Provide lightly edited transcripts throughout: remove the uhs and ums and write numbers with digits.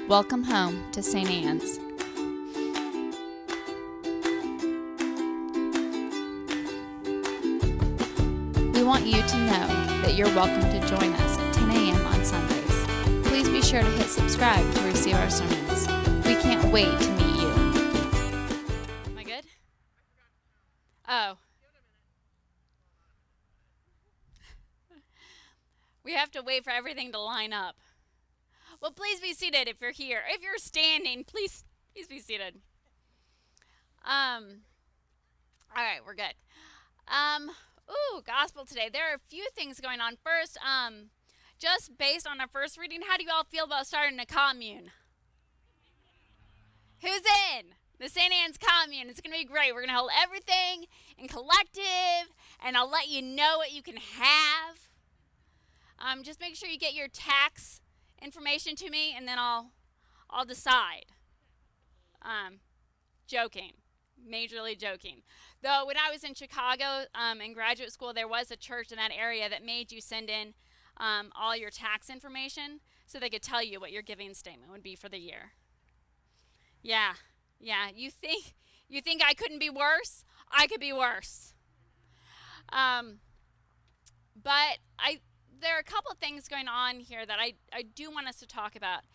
Welcome home to St. Anne's. We want you to know that you're welcome to join us at 10 a.m. on Sundays. Please be sure to hit subscribe to receive our sermons. We can't wait to meet you. Am I good? Oh. We have to wait for everything to line up. Well, please be seated if you're here. If you're standing, please be seated. All right, we're good. Gospel today. There are a few things going on. First, just based on our first reading, how do you all feel about starting a commune? Who's in? The St. Anne's commune. It's going to be great. We're going to hold everything in collective, and I'll let you know what you can have. Just make sure you get your tax information to me, and then I'll decide. Joking. Majorly joking. Though when I was in Chicago in graduate school, there was a church in that area that made you send in all your tax information so they could tell you what your giving statement would be for the year. Yeah. You think I couldn't be worse? I could be worse. But there are a couple of things going on here that I do want us to talk about,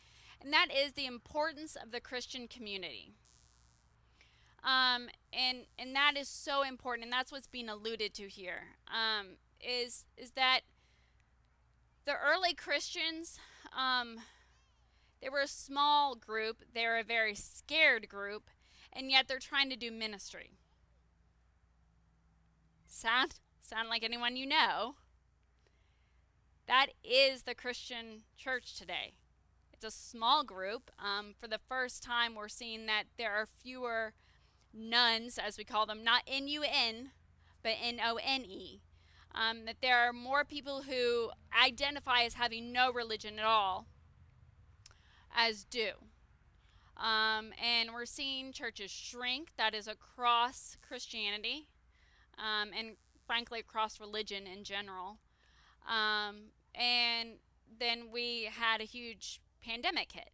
and that is the importance of the Christian community. And that is so important, and that's what's being alluded to here, is that the early Christians, they were a small group, they were a very scared group, and yet they're trying to do ministry. Sound like anyone you know? That is the Christian church today. It's a small group. For the first time, we're seeing that there are fewer nuns, as we call them, not N-U-N, but N-O-N-E. That there are more people who identify as having no religion at all, as do. And we're seeing churches shrink. That is across Christianity, and frankly across religion in general. And then we had a huge pandemic hit.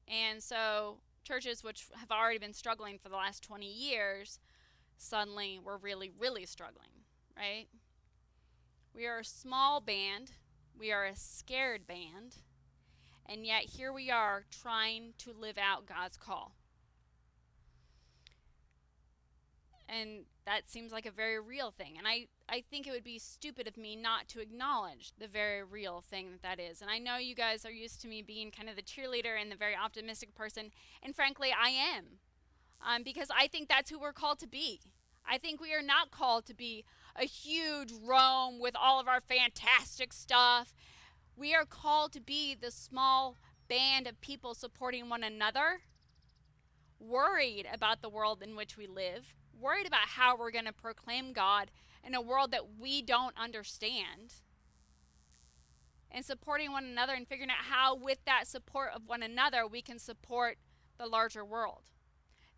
And so churches which have already been struggling for the last 20 years suddenly were really, really struggling, right? We are a small band. We are a scared band. And yet here we are trying to live out God's call. And that seems like a very real thing. And I think it would be stupid of me not to acknowledge the very real thing that is. And I know you guys are used to me being kind of the cheerleader and the very optimistic person. And frankly, I am. Because I think that's who we're called to be. I think we are not called to be a huge Rome with all of our fantastic stuff. We are called to be the small band of people supporting one another, worried about the world in which we live, worried about how we're going to proclaim God in a world that we don't understand, and supporting one another and figuring out how, with that support of one another, we can support the larger world.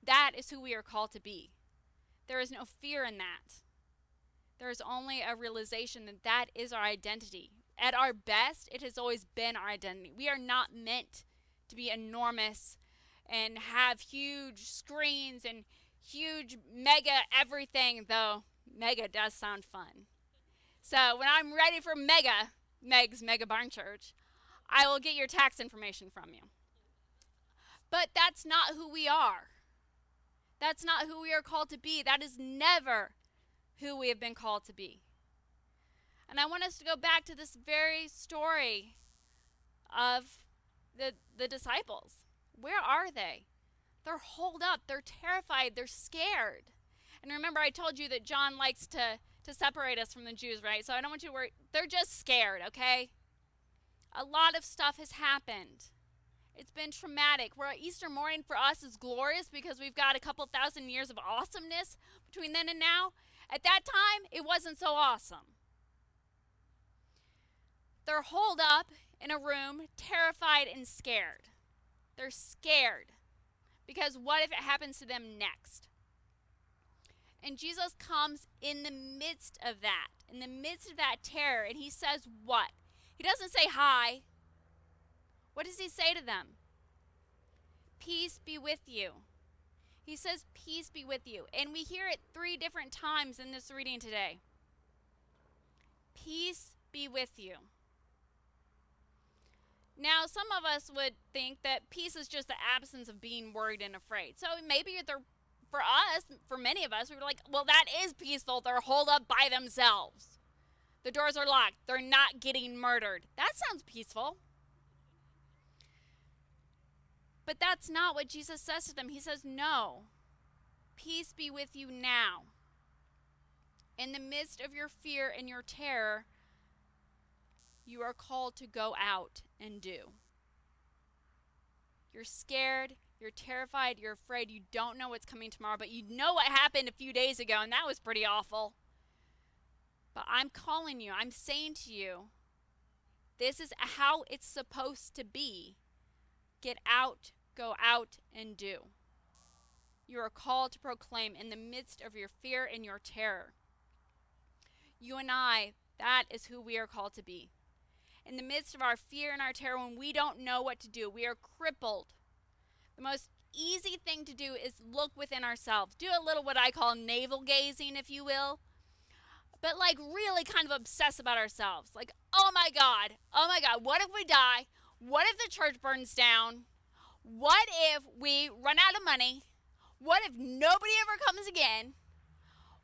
That is who we are called to be. There is no fear in that. There is only a realization that that is our identity. At our best, it has always been our identity. We are not meant to be enormous and have huge screens and huge mega everything, though mega does sound fun. So when I'm ready for Meg's Mega Barn Church, I will get your tax information from you. But that's not who we are. That's not who we are called to be. That is never who we have been called to be. And I want us to go back to this very story of the disciples. Where are they? They're holed up. They're terrified. They're scared. And remember, I told you that John likes to separate us from the Jews, right? So I don't want you to worry. They're just scared, okay? A lot of stuff has happened. It's been traumatic. Where Easter morning for us is glorious because we've got a couple thousand years of awesomeness between then and now. At that time, it wasn't so awesome. They're holed up in a room, terrified and scared. They're scared. Because what if it happens to them next? And Jesus comes in the midst of that terror, and he says what? He doesn't say hi. What does he say to them? peace be with you. He says, peace be with you. And we hear it 3 different times in this reading today. Peace be with you. Now, some of us would think that peace is just the absence of being worried and afraid. So maybe for us, for many of us, we were like, well, that is peaceful. They're holed up by themselves. The doors are locked. They're not getting murdered. That sounds peaceful. But that's not what Jesus says to them. He says, no, peace be with you now. In the midst of your fear and your terror, you are called to go out and do. You're scared, you're terrified, you're afraid, you don't know what's coming tomorrow, but you know what happened a few days ago, and that was pretty awful. But I'm calling you, I'm saying to you, this is how it's supposed to be. Get out, go out, and do. You are called to proclaim in the midst of your fear and your terror. You and I, that is who we are called to be. In the midst of our fear and our terror, when we don't know what to do, we are crippled. The most easy thing to do is look within ourselves. Do a little what I call navel gazing, if you will. But like really kind of obsess about ourselves. Like, oh my God, what if we die? What if the church burns down? What if we run out of money? What if nobody ever comes again?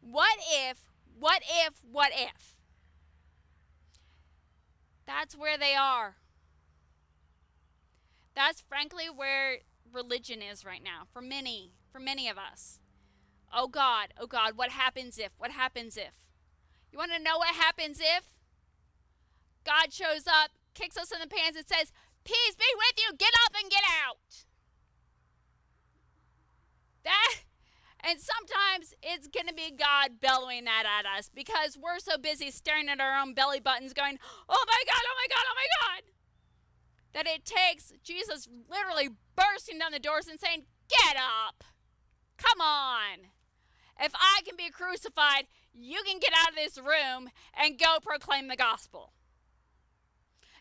What if? That's where they are. That's frankly where religion is right now for many of us. Oh God, what happens if? You want to know what happens if? God shows up, kicks us in the pants and says, peace be with you, get up and get out. And sometimes it's going to be God bellowing that at us because we're so busy staring at our own belly buttons going, oh my God, that it takes Jesus literally bursting down the doors and saying, get up. Come on. If I can be crucified, you can get out of this room and go proclaim the gospel.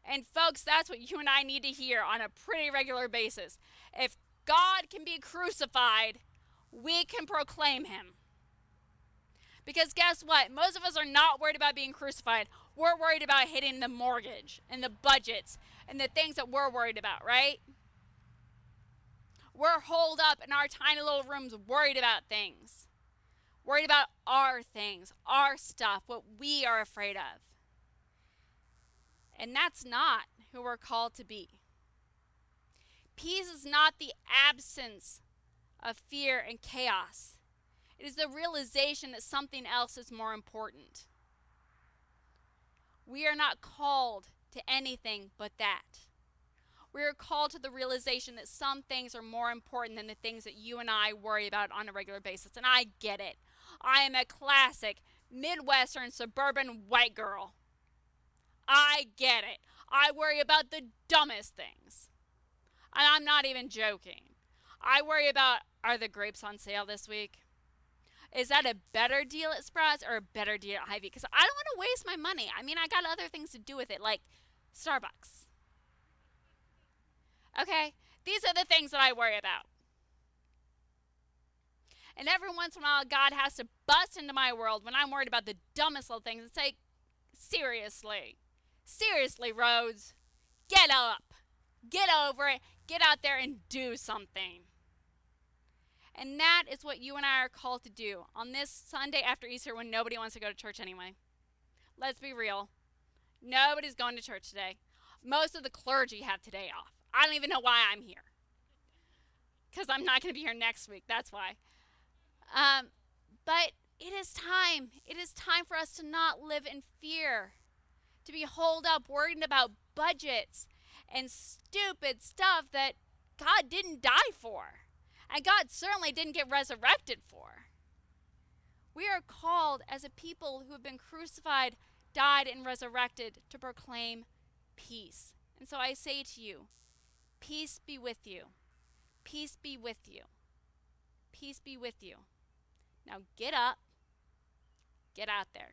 And folks, that's what you and I need to hear on a pretty regular basis. If God can be crucified, we can proclaim him. Because guess what? Most of us are not worried about being crucified. We're worried about hitting the mortgage and the budgets and the things that we're worried about, right? We're holed up in our tiny little rooms worried about things. Worried about our things, our stuff, what we are afraid of. And that's not who we're called to be. Peace is not the absence of fear and chaos. It is the realization that something else is more important. We are not called to anything but that. We are called to the realization that some things are more important than the things that you and I worry about on a regular basis. And I get it. I am a classic Midwestern suburban white girl. I get it. I worry about the dumbest things. And I'm not even joking. I worry about, are the grapes on sale this week? Is that a better deal at Sprouts or a better deal at Hy-Vee? Because I don't want to waste my money. I mean, I got other things to do with it, like Starbucks. Okay? These are the things that I worry about. And every once in a while, God has to bust into my world when I'm worried about the dumbest little things and say, seriously, Rhodes, get up, get over it, get out there and do something. And that is what you and I are called to do on this Sunday after Easter when nobody wants to go to church anyway. Let's be real. Nobody's going to church today. Most of the clergy have today off. I don't even know why I'm here. Because I'm not going to be here next week. That's why. But it is time. It is time for us to not live in fear. To be holed up worrying about budgets and stupid stuff that God didn't die for. And God certainly didn't get resurrected for. We are called as a people who have been crucified, died, and resurrected to proclaim peace. And so I say to you, peace be with you. Peace be with you. Peace be with you. Now get up. Get out there.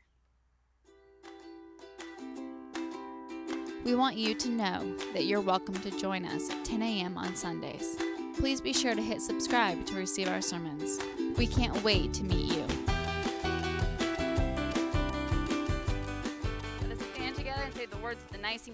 We want you to know that you're welcome to join us at 10 a.m. on Sundays. please be sure to hit subscribe to receive our sermons. We can't wait to meet you. Let us stand together and say the words of the nicing.